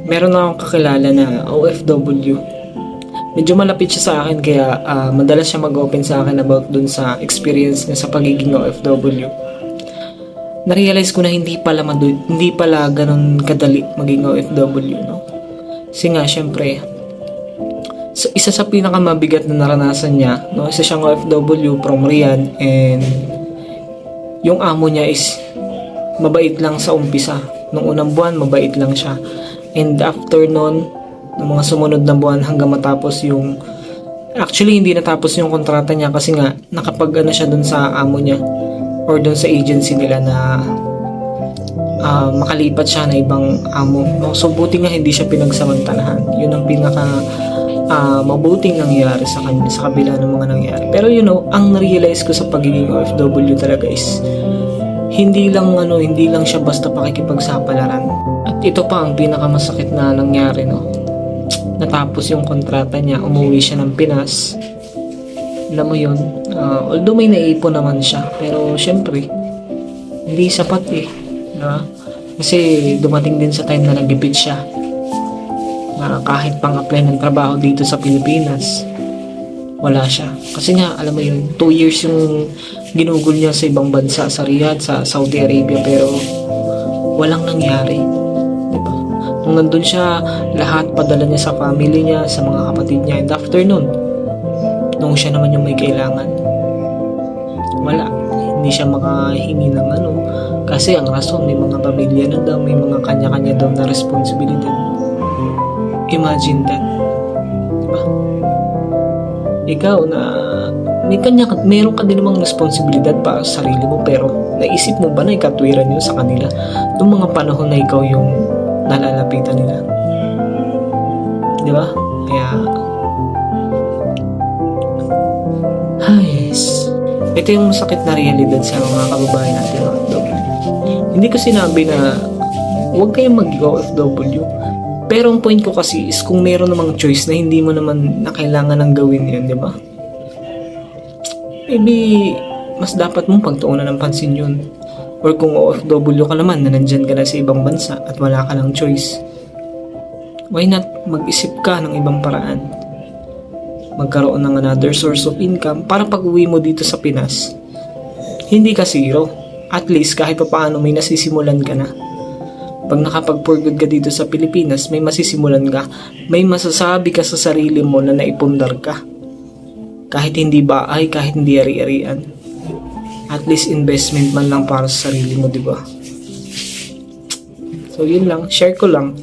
meron na akong kakilala na OFW. Medyo malapit siya sa akin kaya madalas siya mag-open sa akin about dun sa experience niya sa pagiging OFW. Na-realize ko na hindi pala ganun kadali maging OFW, no? Kasi nga, syempre, so, isa sa pinakamabigat na naranasan niya, no? Isa siyang OFW from Riyadh and yung amo niya is mabait lang sa umpisa. Nung unang buwan, mabait lang siya. And after nun, ng mga sumunod na buwan hanggang matapos yung actually hindi natapos yung kontrata niya kasi nga nakapag siya dun sa amo niya or dun sa agency nila na makalipat siya na ibang amo, no? So buti nga hindi siya pinagsamantalahan. Yun ang pinaka mabuting nangyari sa kanya sa kabila ng mga nangyari. Pero ang na-realize ko sa pagiging OFW talaga is hindi lang siya basta pakikipagsapalaran. At ito pa ang pinakamasakit na nangyari, no? Natapos yung kontrata niya, umuwi siya ng Pinas. Alam mo yun, although may naipon naman siya, pero syempre hindi sapat diba? Kasi dumating din sa time na nagipid siya na kahit pang-apply ng trabaho dito sa Pilipinas, wala siya. Kasi nga, alam mo yun, 2 years yung ginugol niya sa ibang bansa, sa Riyadh, sa Saudi Arabia, pero walang nangyari. Nung nandun siya, lahat padala niya sa family niya, sa mga kapatid niya. And after nun, nung siya naman yung may kailangan, wala. Hindi siya makahingi ng kasi ang rason, may mga pamilya na daw, may mga kanya-kanya daw na responsibilidad. Imagine that. Diba? Ikaw na meron ka din namang responsibilidad para sa sarili mo, pero naisip mo ba na ikatwiran yun sa kanila noong mga panahon na ikaw yung nalalapitan nila? Diba? Kaya ito yung masakit na realidad sa mga kababayan natin OFW. Hindi ko sinabi na huwag kayong mag-OFW, pero ang point ko kasi is kung meron namang choice na hindi mo naman na kailangan ng gawin yun, diba? Maybe mas dapat mong pagtuunan ng pansin yun. Or kung OFW ka naman na nandyan ka na sa ibang bansa at wala ka ng choice, why not mag-isip ka ng ibang paraan? Magkaroon ng another source of income para pag uwi mo dito sa Pinas, hindi ka zero. At least kahit pa paano may nasisimulan ka na. Pag nakapag-for good ka dito sa Pilipinas, may masisimulan ka. May masasabi ka sa sarili mo na naipundar ka. Kahit hindi bahay, kahit hindi ari-arian. At least investment man lang para sa sarili mo, diba? So yun lang, share ko lang.